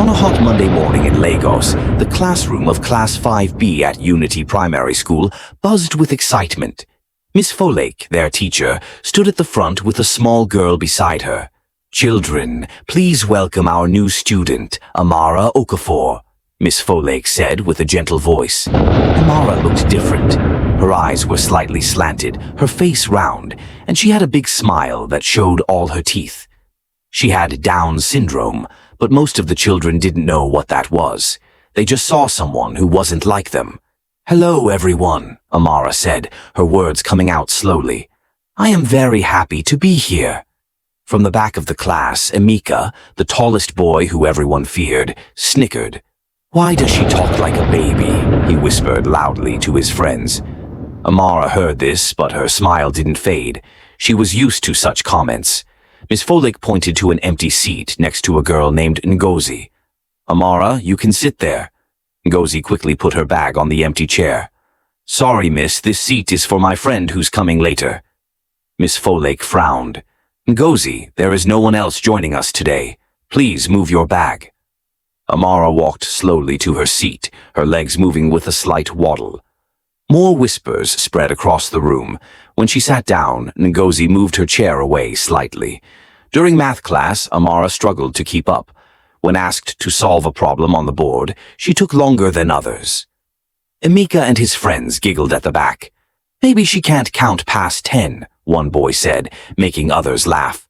On a hot Monday morning in Lagos, the classroom of Class 5B at Unity Primary School buzzed with excitement. Miss Folake, their teacher, stood at the front with a small girl beside her. "Children, please welcome our new student, Amara Okafor," Miss Folake said with a gentle voice. Amara looked different. Her eyes were slightly slanted, her face round, and she had a big smile that showed all her teeth. She had Down syndrome, but most of the children didn't know what that was. They just saw someone who wasn't like them. "Hello, everyone," Amara said, her words coming out slowly. "I am very happy to be here." From the back of the class, Emeka, the tallest boy who everyone feared, snickered. "Why does she talk like a baby?" he whispered loudly to his friends. Amara heard this, but her smile didn't fade. She was used to such comments. Miss Folake pointed to an empty seat next to a girl named Ngozi. "Amara, you can sit there." Ngozi quickly put her bag on the empty chair. "Sorry, miss, this seat is for my friend who's coming later." Miss Folake frowned. "Ngozi, there is no one else joining us today. Please move your bag." Amara walked slowly to her seat, her legs moving with a slight waddle. More whispers spread across the room. When she sat down, Ngozi moved her chair away slightly. During math class, Amara struggled to keep up. When asked to solve a problem on the board, she took longer than others. Emeka and his friends giggled at the back. "Maybe she can't count past 10, one boy said, making others laugh.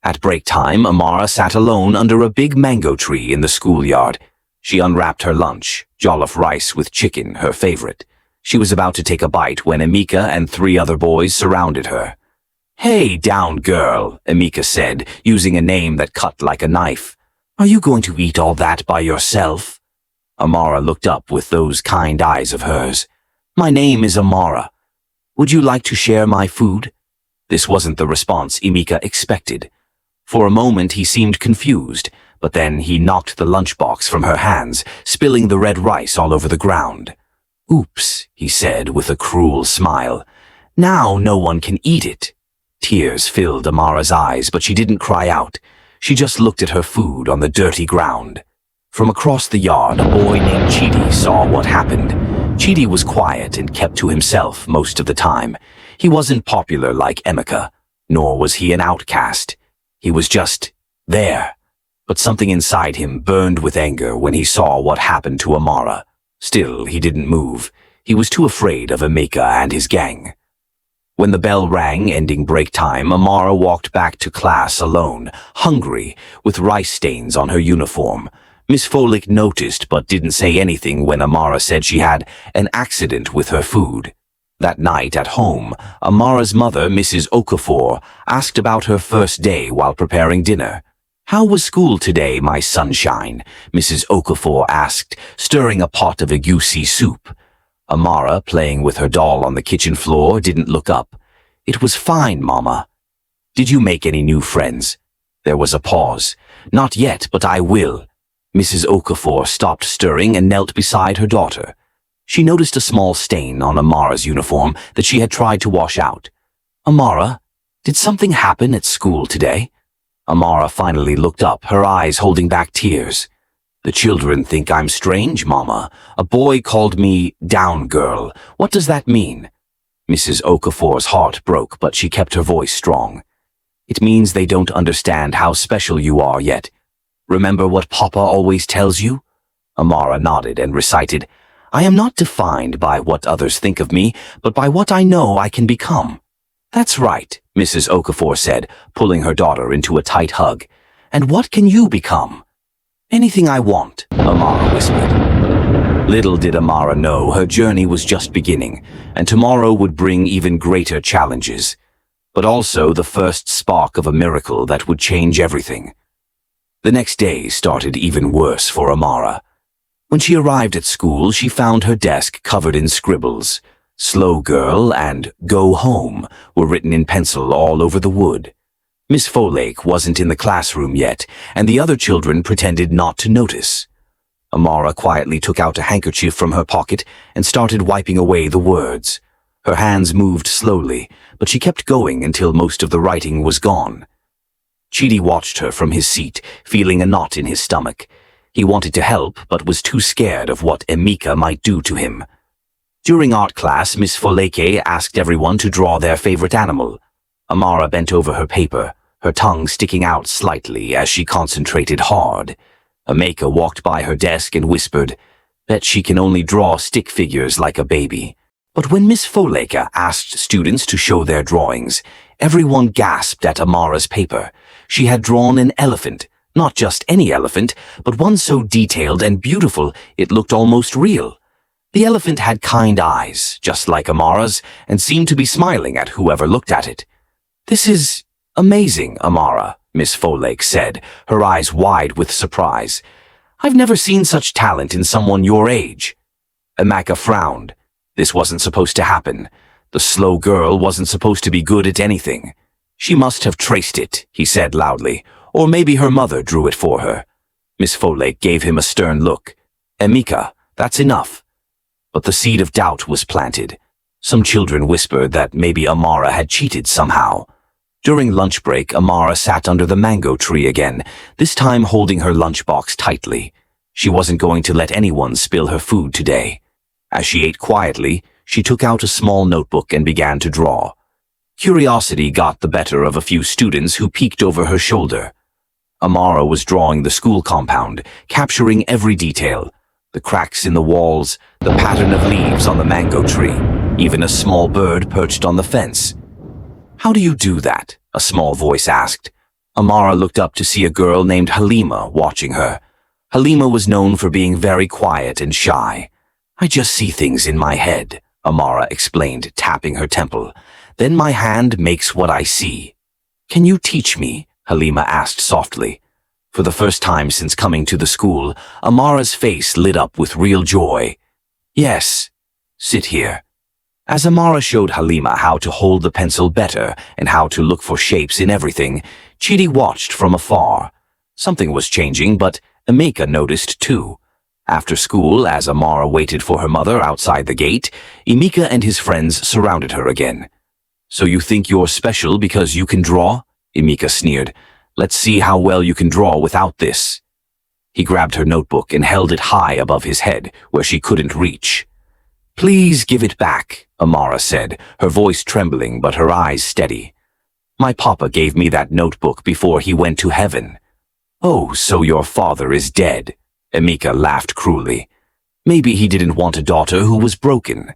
At break time, Amara sat alone under a big mango tree in the schoolyard. She unwrapped her lunch, jollof rice with chicken, her favorite. She was about to take a bite when Emeka and 3 other boys surrounded her. "Hey, down girl," Emeka said, using a name that cut like a knife. "Are you going to eat all that by yourself?" Amara looked up with those kind eyes of hers. "My name is Amara. Would you like to share my food?" This wasn't the response Emeka expected. For a moment he seemed confused, but then he knocked the lunchbox from her hands, spilling the red rice all over the ground. "Oops," he said with a cruel smile. "Now no one can eat it." Tears filled Amara's eyes, but she didn't cry out. She just looked at her food on the dirty ground. From across the yard, a boy named Chidi saw what happened. Chidi was quiet and kept to himself most of the time. He wasn't popular like Emeka, nor was he an outcast. He was just there. But something inside him burned with anger when he saw what happened to Amara. Still, he didn't move. He was too afraid of Emeka and his gang. When the bell rang, ending break time, Amara walked back to class alone, hungry, with rice stains on her uniform. Miss Folake noticed but didn't say anything when Amara said she had an accident with her food. That night at home, Amara's mother, Mrs. Okafor, asked about her first day while preparing dinner. "How was school today, my sunshine?" Mrs. Okafor asked, stirring a pot of egusi soup. Amara, playing with her doll on the kitchen floor, didn't look up. "It was fine, Mama." "Did you make any new friends?" There was a pause. "Not yet, but I will." Mrs. Okafor stopped stirring and knelt beside her daughter. She noticed a small stain on Amara's uniform that she had tried to wash out. "Amara, did something happen at school today?" Amara finally looked up, her eyes holding back tears. "The children think I'm strange, Mama. A boy called me down girl. What does that mean?" Mrs. Okafor's heart broke, but she kept her voice strong. "It means they don't understand how special you are yet. Remember what Papa always tells you?" Amara nodded and recited, "I am not defined by what others think of me, but by what I know I can become." "That's right," Mrs. Okafor said, pulling her daughter into a tight hug. "And what can you become?" "Anything I want," Amara whispered. Little did Amara know her journey was just beginning, and tomorrow would bring even greater challenges, but also the first spark of a miracle that would change everything. The next day started even worse for Amara. When she arrived at school, she found her desk covered in scribbles. "Slow girl" and "Go home" were written in pencil all over the wood. Miss Folake wasn't in the classroom yet, and the other children pretended not to notice. Amara quietly took out a handkerchief from her pocket and started wiping away the words. Her hands moved slowly, but she kept going until most of the writing was gone. Chidi watched her from his seat, feeling a knot in his stomach. He wanted to help, but was too scared of what Emeka might do to him. During art class, Miss Foleke asked everyone to draw their favorite animal. Amara bent over her paper, her tongue sticking out slightly as she concentrated hard. Emeka walked by her desk and whispered, "Bet she can only draw stick figures like a baby." But when Miss Foleke asked students to show their drawings, everyone gasped at Amara's paper. She had drawn an elephant, not just any elephant, but one so detailed and beautiful it looked almost real. The elephant had kind eyes, just like Amara's, and seemed to be smiling at whoever looked at it. "This is amazing, Amara," Miss Foleke said, her eyes wide with surprise. "I've never seen such talent in someone your age." Emeka frowned. This wasn't supposed to happen. The slow girl wasn't supposed to be good at anything. "She must have traced it," he said loudly, "or maybe her mother drew it for her." Miss Foleke gave him a stern look. "Emeka, that's enough." But the seed of doubt was planted. Some children whispered that maybe Amara had cheated somehow. During lunch break, Amara sat under the mango tree again, this time holding her lunchbox tightly. She wasn't going to let anyone spill her food today. As she ate quietly, she took out a small notebook and began to draw. Curiosity got the better of a few students who peeked over her shoulder. Amara was drawing the school compound, capturing every detail. The cracks in the walls, the pattern of leaves on the mango tree, even a small bird perched on the fence. "How do you do that?" a small voice asked. Amara looked up to see a girl named Halima watching her. Halima was known for being very quiet and shy. "I just see things in my head," Amara explained, tapping her temple. "Then my hand makes what I see." "Can you teach me?" Halima asked softly. For the first time since coming to the school, Amara's face lit up with real joy. "Yes, sit here." As Amara showed Halima how to hold the pencil better and how to look for shapes in everything, Chidi watched from afar. Something was changing, but Emeka noticed too. After school, as Amara waited for her mother outside the gate, Emeka and his friends surrounded her again. "So you think you're special because you can draw?" Emeka sneered. "Let's see how well you can draw without this." He grabbed her notebook and held it high above his head, where she couldn't reach. "Please give it back," Amara said, her voice trembling but her eyes steady. "My papa gave me that notebook before he went to heaven." "Oh, so your father is dead," Emeka laughed cruelly. "Maybe he didn't want a daughter who was broken."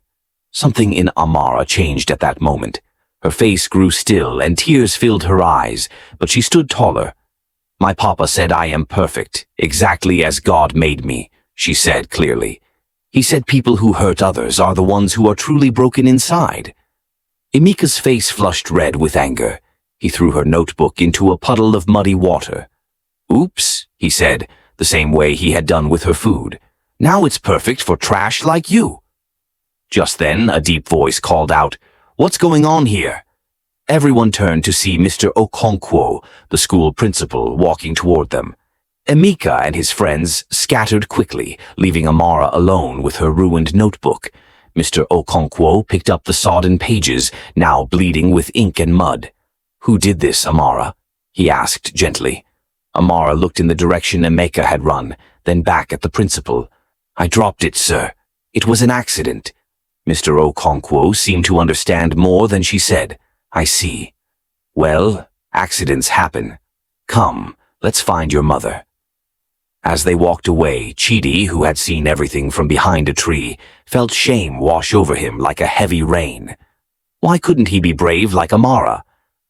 Something in Amara changed at that moment. Her face grew still and tears filled her eyes, but she stood taller. "My papa said I am perfect, exactly as God made me," she said clearly. "He said people who hurt others are the ones who are truly broken inside." Emeka's face flushed red with anger. He threw her notebook into a puddle of muddy water. "Oops," he said, the same way he had done with her food. "Now it's perfect for trash like you." Just then, a deep voice called out, "What's going on here?" Everyone turned to see Mr. Okonkwo, the school principal, walking toward them. Emeka and his friends scattered quickly, leaving Amara alone with her ruined notebook. Mr. Okonkwo picked up the sodden pages, now bleeding with ink and mud. "Who did this, Amara?" he asked gently. Amara looked in the direction Emeka had run, then back at the principal. "I dropped it, sir. It was an accident." Mr. Okonkwo seemed to understand more than she said. "I see. Well, accidents happen. Come, let's find your mother." As they walked away, Chidi, who had seen everything from behind a tree, felt shame wash over him like a heavy rain. Why couldn't he be brave like Amara?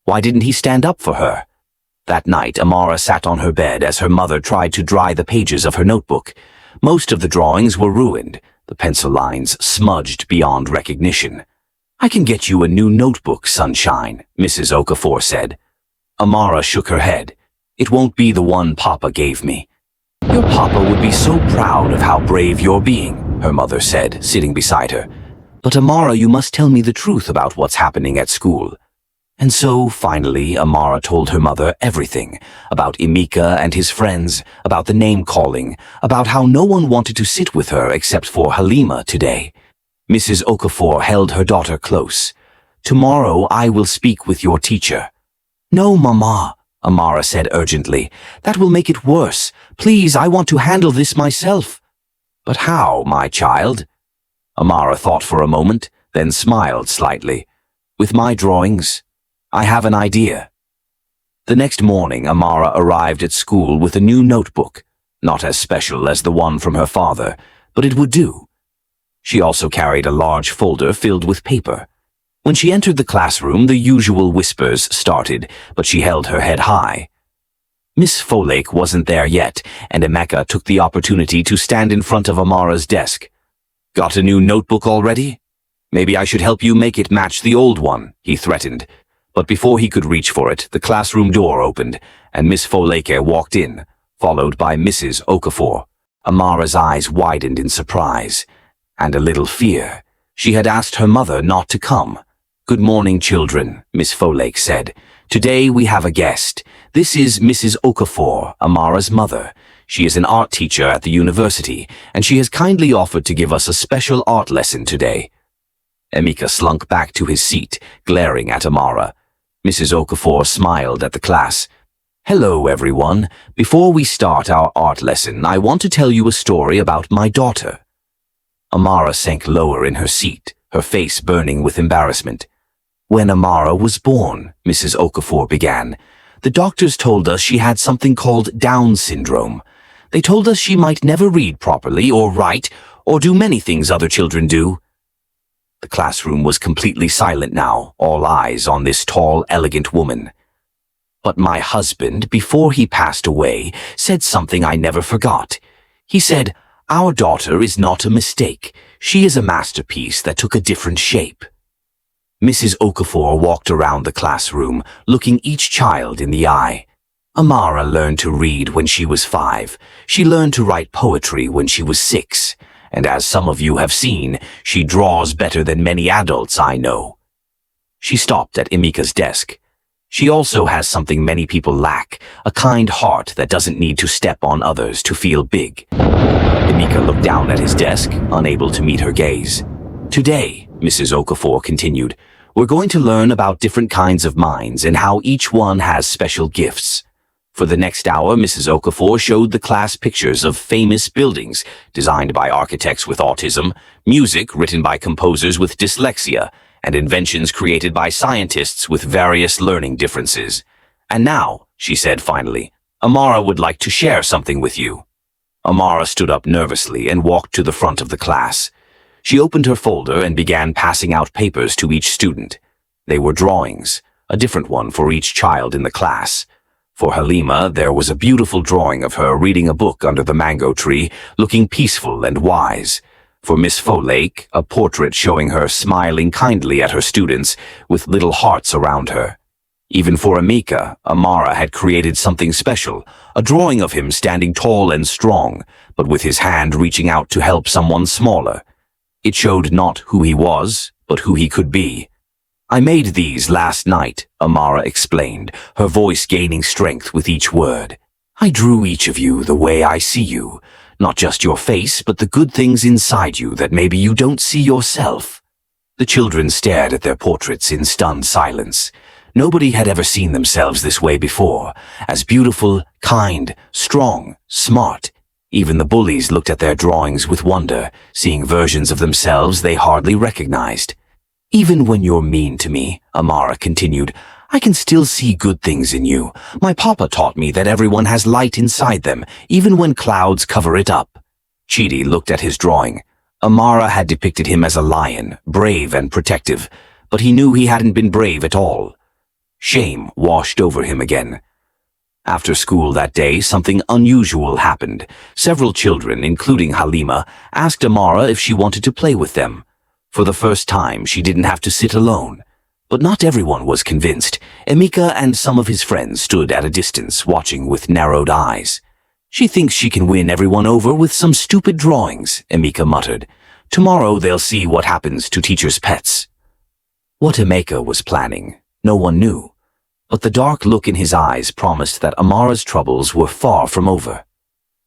Why didn't he stand up for her? That night, Amara sat on her bed as her mother tried to dry the pages of her notebook. Most of the drawings were ruined, the pencil lines smudged beyond recognition. "I can get you a new notebook, Sunshine," Mrs. Okafor said. Amara shook her head. "It won't be the one Papa gave me." "Your Papa would be so proud of how brave you're being," her mother said, sitting beside her. "But Amara, you must tell me the truth about what's happening at school." And so, finally, Amara told her mother everything, about Emeka and his friends, about the name-calling, about how no one wanted to sit with her except for Halima today. Mrs. Okafor held her daughter close. "Tomorrow I will speak with your teacher." "No, Mama," Amara said urgently. "That will make it worse. Please, I want to handle this myself." "But how, my child?" Amara thought for a moment, then smiled slightly. "With my drawings, I have an idea." The next morning, Amara arrived at school with a new notebook, not as special as the one from her father, but it would do. She also carried a large folder filled with paper. When she entered the classroom, the usual whispers started, but she held her head high. Miss Folake wasn't there yet, and Emeka took the opportunity to stand in front of Amara's desk. "Got a new notebook already? Maybe I should help you make it match the old one," he threatened. But before he could reach for it, the classroom door opened, and Miss Folake walked in, followed by Mrs. Okafor. Amara's eyes widened in surprise, and a little fear. She had asked her mother not to come. "Good morning, children," Miss Folake said. "Today we have a guest. This is Mrs. Okafor, Amara's mother. She is an art teacher at the university, and she has kindly offered to give us a special art lesson today." Emeka slunk back to his seat, glaring at Amara. Mrs. Okafor smiled at the class. "Hello, everyone. Before we start our art lesson, I want to tell you a story about my daughter." Amara sank lower in her seat, her face burning with embarrassment. "When Amara was born," Mrs. Okafor began, "the doctors told us she had something called Down syndrome. They told us she might never read properly or write or do many things other children do." The classroom was completely silent now, all eyes on this tall, elegant woman. "But my husband, before he passed away, said something I never forgot. He said, 'Our daughter is not a mistake. She is a masterpiece that took a different shape.'" Mrs. Okafor walked around the classroom, looking each child in the eye. Amara learned to read when she was 5. She learned to write poetry when she was 6. And as some of you have seen, she draws better than many adults I know. She stopped at Emeka's desk. She also has something many people lack, a kind heart that doesn't need to step on others to feel big. Emeka looked down at his desk, unable to meet her gaze. "Today," Mrs. Okafor continued, "we're going to learn about different kinds of minds and how each one has special gifts." For the next hour, Mrs. Okafor showed the class pictures of famous buildings designed by architects with autism, music written by composers with dyslexia, and inventions created by scientists with various learning differences. "And now," she said finally, "Amara would like to share something with you." Amara stood up nervously and walked to the front of the class. She opened her folder and began passing out papers to each student. They were drawings, a different one for each child in the class. For Halima, there was a beautiful drawing of her reading a book under the mango tree, looking peaceful and wise. For Miss Folake, a portrait showing her smiling kindly at her students, with little hearts around her. Even for Emeka, Amara had created something special, a drawing of him standing tall and strong, but with his hand reaching out to help someone smaller. It showed not who he was, but who he could be. "I made these last night," Amara explained, her voice gaining strength with each word. "I drew each of you the way I see you, not just your face, but the good things inside you that maybe you don't see yourself." The children stared at their portraits in stunned silence. Nobody had ever seen themselves this way before, as beautiful, kind, strong, smart. Even the bullies looked at their drawings with wonder, seeing versions of themselves they hardly recognized. "Even when you're mean to me," Amara continued, "I can still see good things in you. My papa taught me that everyone has light inside them, even when clouds cover it up." Chidi looked at his drawing. Amara had depicted him as a lion, brave and protective, but he knew he hadn't been brave at all. Shame washed over him again. After school that day, something unusual happened. Several children, including Halima, asked Amara if she wanted to play with them. For the first time, she didn't have to sit alone. But not everyone was convinced. Emeka and some of his friends stood at a distance, watching with narrowed eyes. "She thinks she can win everyone over with some stupid drawings," Emeka muttered. "Tomorrow they'll see what happens to teachers' pets." What Emeka was planning, no one knew. But the dark look in his eyes promised that Amara's troubles were far from over.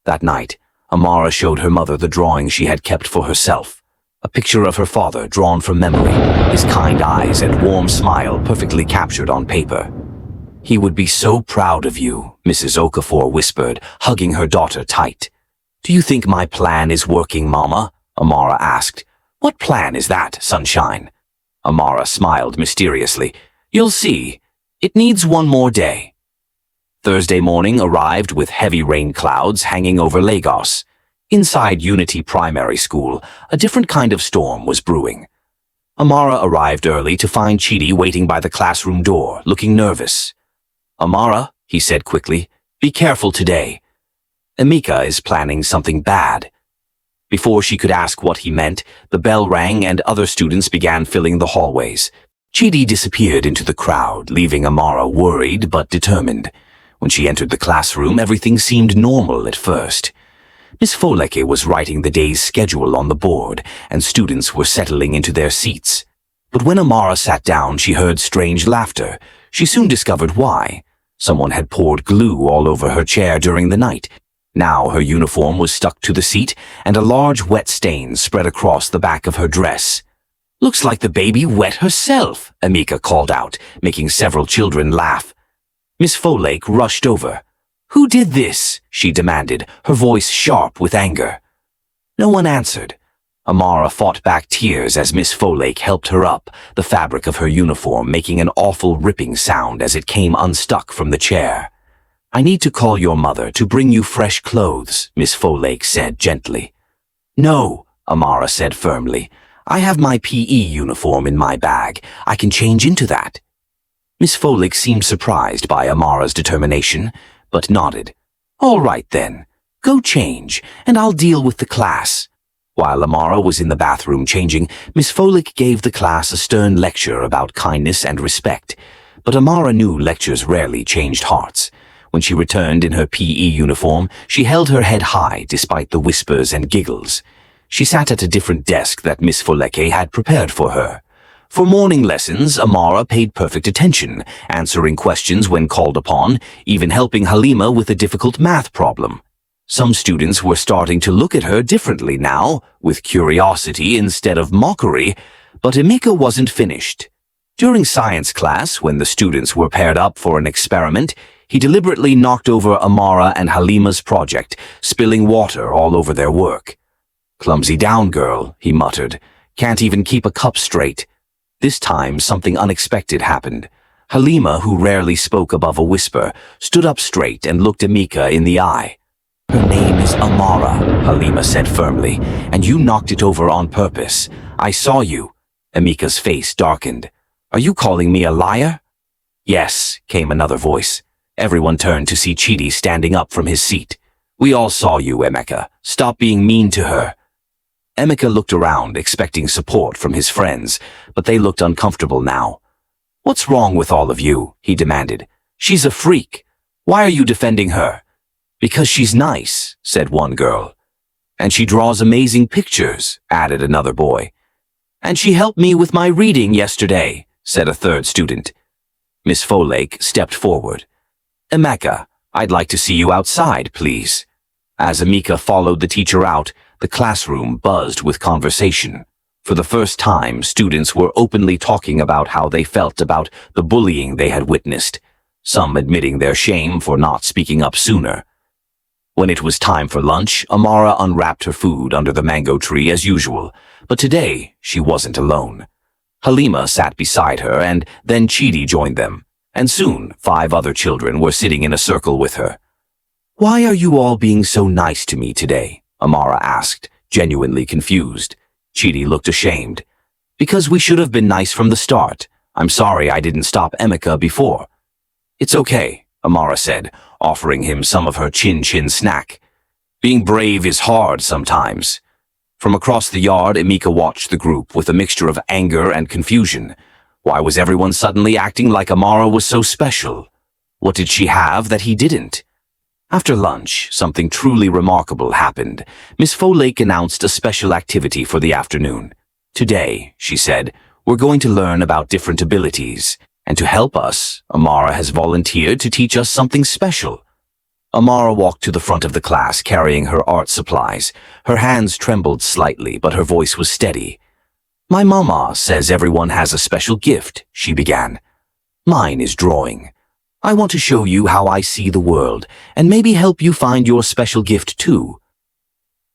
That night, Amara showed her mother the drawing she had kept for herself. A picture of her father drawn from memory, his kind eyes and warm smile perfectly captured on paper. He would be so proud of you, Mrs. Okafor whispered, hugging her daughter tight. Do you think my plan is working, Mama? Amara asked. What plan is that, Sunshine? Amara smiled mysteriously. You'll see. It needs one more day. Thursday morning arrived with heavy rain clouds hanging over Lagos. Inside Unity Primary School, a different kind of storm was brewing. Amara arrived early to find Chidi waiting by the classroom door, looking nervous. Amara, he said quickly, be careful today. Emeka is planning something bad. Before she could ask what he meant, the bell rang and other students began filling the hallways. Chidi disappeared into the crowd, leaving Amara worried but determined. When she entered the classroom, everything seemed normal at first. Miss Foleke was writing the day's schedule on the board, and students were settling into their seats. But when Amara sat down, she heard strange laughter. She soon discovered why. Someone had poured glue all over her chair during the night. Now her uniform was stuck to the seat, and a large wet stain spread across the back of her dress. Looks like the baby wet herself, Emeka called out, making several children laugh. Miss Folake rushed over. Who did this? She demanded, her voice sharp with anger. No one answered. Amara fought back tears as Miss Folake helped her up, the fabric of her uniform making an awful ripping sound as it came unstuck from the chair. I need to call your mother to bring you fresh clothes, Miss Folake said gently. No, Amara said firmly. I have my PE uniform in my bag. I can change into that. Miss Folake seemed surprised by Amara's determination, but nodded. All right then, go change, and I'll deal with the class. While Amara was in the bathroom changing, Miss Folake gave the class a stern lecture about kindness and respect. But Amara knew lectures rarely changed hearts. When she returned in her PE uniform, she held her head high despite the whispers and giggles. She sat at a different desk that Miss Foleke had prepared for her. For morning lessons, Amara paid perfect attention, answering questions when called upon, even helping Halima with a difficult math problem. Some students were starting to look at her differently now, with curiosity instead of mockery, but Emeka wasn't finished. During science class, when the students were paired up for an experiment, he deliberately knocked over Amara and Halima's project, spilling water all over their work. Clumsy down girl, he muttered. Can't even keep a cup straight. This time, something unexpected happened. Halima, who rarely spoke above a whisper, stood up straight and looked Emeka in the eye. Her name is Amara, Halima said firmly, and you knocked it over on purpose. I saw you. Emeka's face darkened. Are you calling me a liar? Yes, came another voice. Everyone turned to see Chidi standing up from his seat. We all saw you, Emeka. Stop being mean to her. Emeka looked around, expecting support from his friends, but they looked uncomfortable now. What's wrong with all of you? He demanded. She's a freak. Why are you defending her? Because she's nice, said one girl. And she draws amazing pictures, added another boy. And she helped me with my reading yesterday, said a third student. Miss Folake stepped forward. Emeka, I'd like to see you outside, please. As Emeka followed the teacher out, the classroom buzzed with conversation. For the first time, students were openly talking about how they felt about the bullying they had witnessed, some admitting their shame for not speaking up sooner. When it was time for lunch, Amara unwrapped her food under the mango tree as usual, but today she wasn't alone. Halima sat beside her, and then Chidi joined them, and soon 5 other children were sitting in a circle with her. Why are you all being so nice to me today? Amara asked, genuinely confused. Chidi looked ashamed. Because we should have been nice from the start. I'm sorry I didn't stop Emeka before. It's okay, Amara said, offering him some of her chin-chin snack. Being brave is hard sometimes. From across the yard, Emeka watched the group with a mixture of anger and confusion. Why was everyone suddenly acting like Amara was so special? What did she have that he didn't? After lunch, something truly remarkable happened. Miss Folake announced a special activity for the afternoon. Today, she said, we're going to learn about different abilities. And to help us, Amara has volunteered to teach us something special. Amara walked to the front of the class carrying her art supplies. Her hands trembled slightly, but her voice was steady. My mama says everyone has a special gift, she began. Mine is drawing. I want to show you how I see the world, and maybe help you find your special gift too."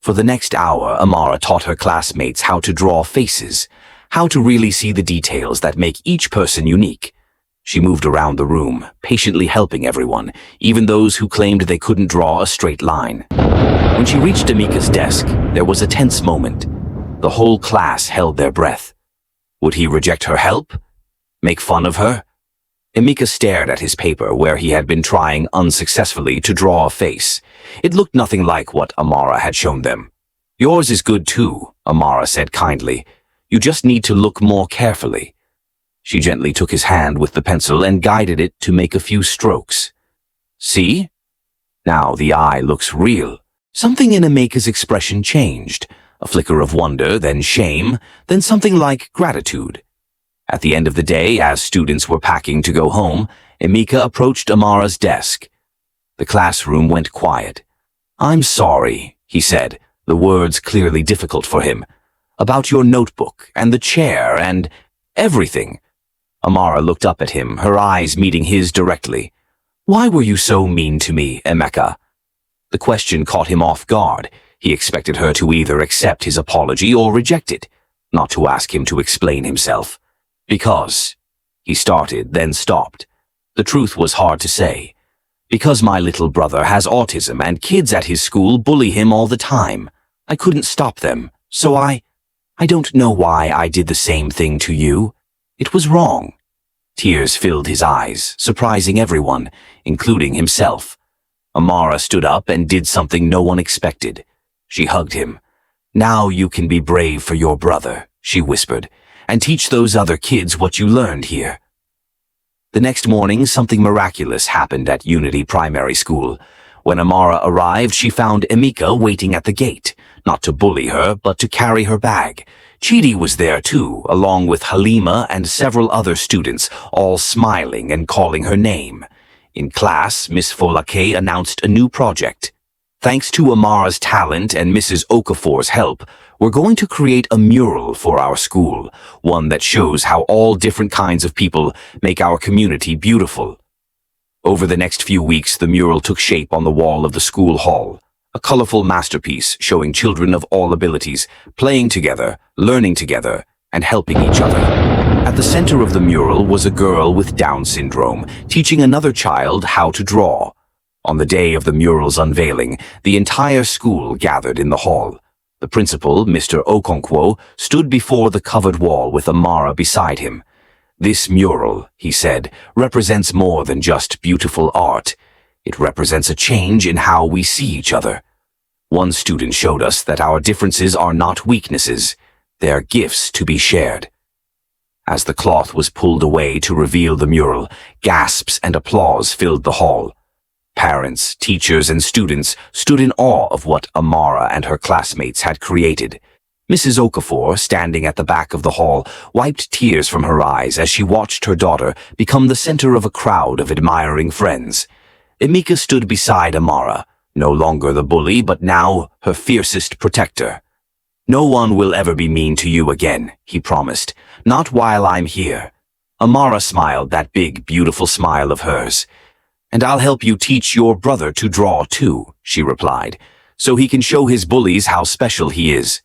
For the next hour, Amara taught her classmates how to draw faces, how to really see the details that make each person unique. She moved around the room, patiently helping everyone, even those who claimed they couldn't draw a straight line. When she reached Emika's desk, there was a tense moment. The whole class held their breath. Would he reject her help? Make fun of her? Emika stared at his paper where he had been trying unsuccessfully to draw a face. It looked nothing like what Amara had shown them. "Yours is good too," Amara said kindly. "You just need to look more carefully." She gently took his hand with the pencil and guided it to make a few strokes. "See? Now the eye looks real." Something in Emika's expression changed. A flicker of wonder, then shame, then something like gratitude. At the end of the day, as students were packing to go home, Emika approached Amara's desk. The classroom went quiet. "I'm sorry," he said, the words clearly difficult for him. "About your notebook, and the chair, and everything." Amara looked up at him, her eyes meeting his directly. "Why were you so mean to me, Emeka?" The question caught him off guard. He expected her to either accept his apology or reject it, not to ask him to explain himself. "Because," he started, then stopped. The truth was hard to say. "Because my little brother has autism and kids at his school bully him all the time. I couldn't stop them, so I don't know why I did the same thing to you. It was wrong." Tears filled his eyes, surprising everyone, including himself. Amara stood up and did something no one expected. She hugged him. "Now you can be brave for your brother," she whispered, "and teach those other kids what you learned here." The next morning, something miraculous happened at Unity Primary School. When Amara arrived, she found Emika waiting at the gate, not to bully her, but to carry her bag. Chidi was there too, along with Halima and several other students, all smiling and calling her name. In class, Miss Folake announced a new project. "Thanks to Amara's talent and Mrs. Okafor's help, we're going to create a mural for our school, one that shows how all different kinds of people make our community beautiful." Over the next few weeks, the mural took shape on the wall of the school hall. A colorful masterpiece showing children of all abilities, playing together, learning together, and helping each other. At the center of the mural was a girl with Down syndrome, teaching another child how to draw. On the day of the mural's unveiling, the entire school gathered in the hall. The principal, Mr. Okonkwo, stood before the covered wall with Amara beside him. "This mural," he said, "represents more than just beautiful art. It represents a change in how we see each other. One student showed us that our differences are not weaknesses, they are gifts to be shared." As the cloth was pulled away to reveal the mural, gasps and applause filled the hall. Parents, teachers, and students stood in awe of what Amara and her classmates had created. Mrs. Okafor, standing at the back of the hall, wiped tears from her eyes as she watched her daughter become the center of a crowd of admiring friends. Emika stood beside Amara, no longer the bully, but now her fiercest protector. "No one will ever be mean to you again," he promised. "Not while I'm here." Amara smiled, that big, beautiful smile of hers. "And I'll help you teach your brother to draw too," she replied, "so he can show his bullies how special he is."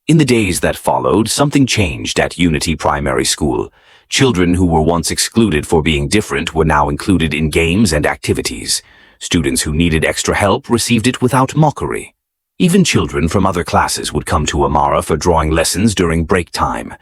In the days that followed, something changed at Unity Primary School. Children who were once excluded for being different were now included in games and activities. Students who needed extra help received it without mockery. Even children from other classes would come to Amara for drawing lessons during break time.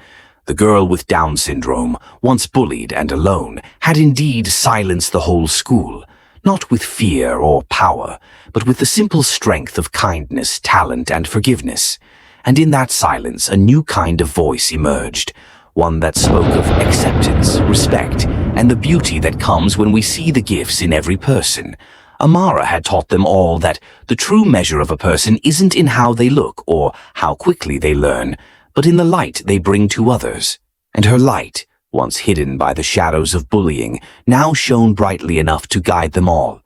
The girl with Down syndrome, once bullied and alone, had indeed silenced the whole school, not with fear or power, but with the simple strength of kindness, talent, and forgiveness. And in that silence, a new kind of voice emerged, one that spoke of acceptance, respect, and the beauty that comes when we see the gifts in every person. Amara had taught them all that the true measure of a person isn't in how they look or how quickly they learn, but in the light they bring to others. And her light, once hidden by the shadows of bullying, now shone brightly enough to guide them all.